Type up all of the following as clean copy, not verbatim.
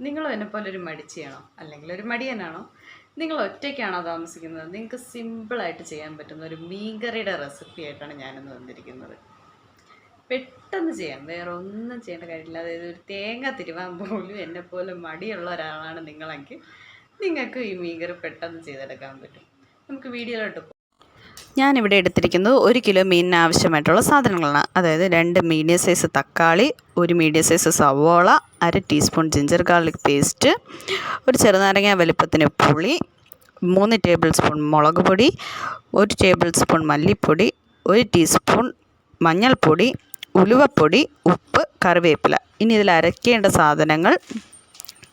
നിങ്ങളും എന്നെപ്പോലൊരു മടിച്ചിയാണോ അല്ലെങ്കിൽ ഒരു മടിയനാണോ? നിങ്ങൾ ഒറ്റയ്ക്കാണോ താമസിക്കുന്നത്? നിങ്ങൾക്ക് സിമ്പിളായിട്ട് ചെയ്യാൻ പറ്റുന്ന ഒരു മീൻകറിയുടെ റെസിപ്പി ആയിട്ടാണ് ഞാനിന്ന് വന്നിരിക്കുന്നത്. പെട്ടെന്ന് ചെയ്യാം, വേറെ ഒന്നും ചെയ്യേണ്ട കാര്യമില്ല. അതായത് ഒരു തേങ്ങ തിരുവാൻ പോലും എന്നെപ്പോലെ മടിയുള്ള ഒരാളാണ് നിങ്ങളെങ്കിൽ നിങ്ങൾക്ക് ഈ മീൻകറി പെട്ടെന്ന് ചെയ്തെടുക്കാൻ പറ്റും. നമുക്ക് വീഡിയോയിലോട്ട് പോകാം. ഞാനിവിടെ എടുത്തിരിക്കുന്നത് 1 കിലോ മീനിന് ആവശ്യമായിട്ടുള്ള സാധനങ്ങളാണ്. അതായത് 2 മീഡിയം സൈസ് തക്കാളി, 1 മീഡിയം സൈസ് സവോള, 1/2 ടീസ്പൂൺ ജിഞ്ചർ ഗാർലിക് പേസ്റ്റ്, ഒരു ചെറുനാരങ്ങ വലുപ്പത്തിന് പുളി, 3 ടേബിൾ സ്പൂൺ മുളക് പൊടി, 1 ടേബിൾ സ്പൂൺ മല്ലിപ്പൊടി, 1 ടീസ്പൂൺ മഞ്ഞൾപ്പൊടി, ഉലുവപ്പൊടി, ഉപ്പ്, കറിവേപ്പില. ഇനി ഇതിൽ അരയ്ക്കേണ്ട സാധനങ്ങൾ: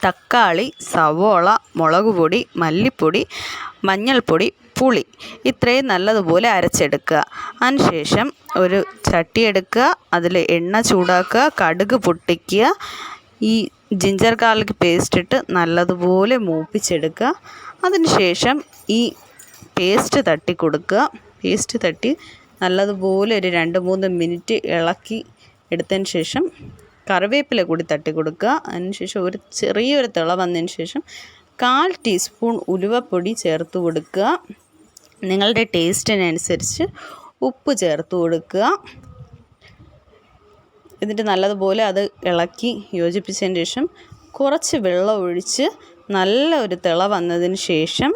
തക്കാളി, സവോള, മുളക് പൊടി, മല്ലിപ്പൊടി, മഞ്ഞൾപ്പൊടി, പുളി. ഇത്രയും നല്ലതുപോലെ അരച്ചെടുക്കുക. അതിനുശേഷം ഒരു ചട്ടി എടുക്കുക, അതിൽ എണ്ണ ചൂടാക്കുക, കടുക് പൊട്ടിക്കുക, ഈ ജിഞ്ചർ ഗാർലിക് പേസ്റ്റ് ഇട്ട് നല്ലതുപോലെ മൂപ്പിച്ചെടുക്കുക. അതിനുശേഷം ഈ പേസ്റ്റ് തട്ടി കൊടുക്കുക. പേസ്റ്റ് തട്ടി നല്ലതുപോലെ ഒരു 2-3 മിനിറ്റ് ഇളക്കി എടുത്തതിന് ശേഷം കറിവേപ്പില കൂടി തട്ടി കൊടുക്കുക. അതിനുശേഷം ഒരു ചെറിയൊരു തിള വന്നതിന് ശേഷം 1/4 ടീസ്പൂൺ ഉലുവപ്പൊടി ചേർത്ത് കൊടുക്കുക. നിങ്ങളുടെ ടേസ്റ്റിനനുസരിച്ച് ഉപ്പ് ചേർത്ത് കൊടുക്കുക. എന്നിട്ട് നല്ലതുപോലെ അത് ഇളക്കി യോജിപ്പിച്ചതിന് ശേഷം കുറച്ച് വെള്ളം ഒഴിച്ച് നല്ല ഒരു തിള വന്നതിന് ശേഷം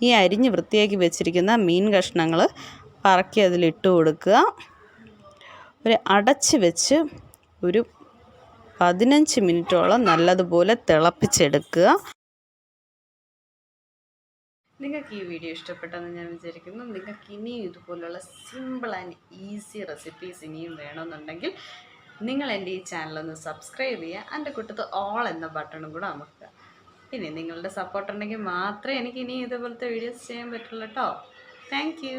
ഈ അരിഞ്ഞ് വൃത്തിയാക്കി വെച്ചിരിക്കുന്ന മീൻ കഷ്ണങ്ങൾ പറക്കി അതിലിട്ട് കൊടുക്കുക. അടച്ച് വെച്ച് ഒരു 15 മിനിറ്റോളം നല്ലതുപോലെ തിളപ്പിച്ചെടുക്കുക. നിങ്ങൾക്ക് ഈ വീഡിയോ ഇഷ്ടപ്പെട്ടെന്ന് ഞാൻ വിചാരിക്കുന്നു. നിങ്ങൾക്ക് ഇനിയും ഇതുപോലുള്ള സിമ്പിൾ ആൻഡ് ഈസി റെസിപ്പീസ് ഇനിയും വേണമെന്നുണ്ടെങ്കിൽ നിങ്ങൾ എൻ്റെ ഈ ചാനലൊന്ന് സബ്സ്ക്രൈബ് ചെയ്യുക. എൻ്റെ കൂട്ടത്ത് ഓൾ എന്ന ബട്ടണും കൂടെ അമർത്തുക. പിന്നെ നിങ്ങളുടെ സപ്പോർട്ട് ഉണ്ടെങ്കിൽ മാത്രമേ എനിക്ക് ഇനി ഇതുപോലത്തെ വീഡിയോസ് ചെയ്യാൻ പറ്റുള്ളൂ കേട്ടോ. Thank you.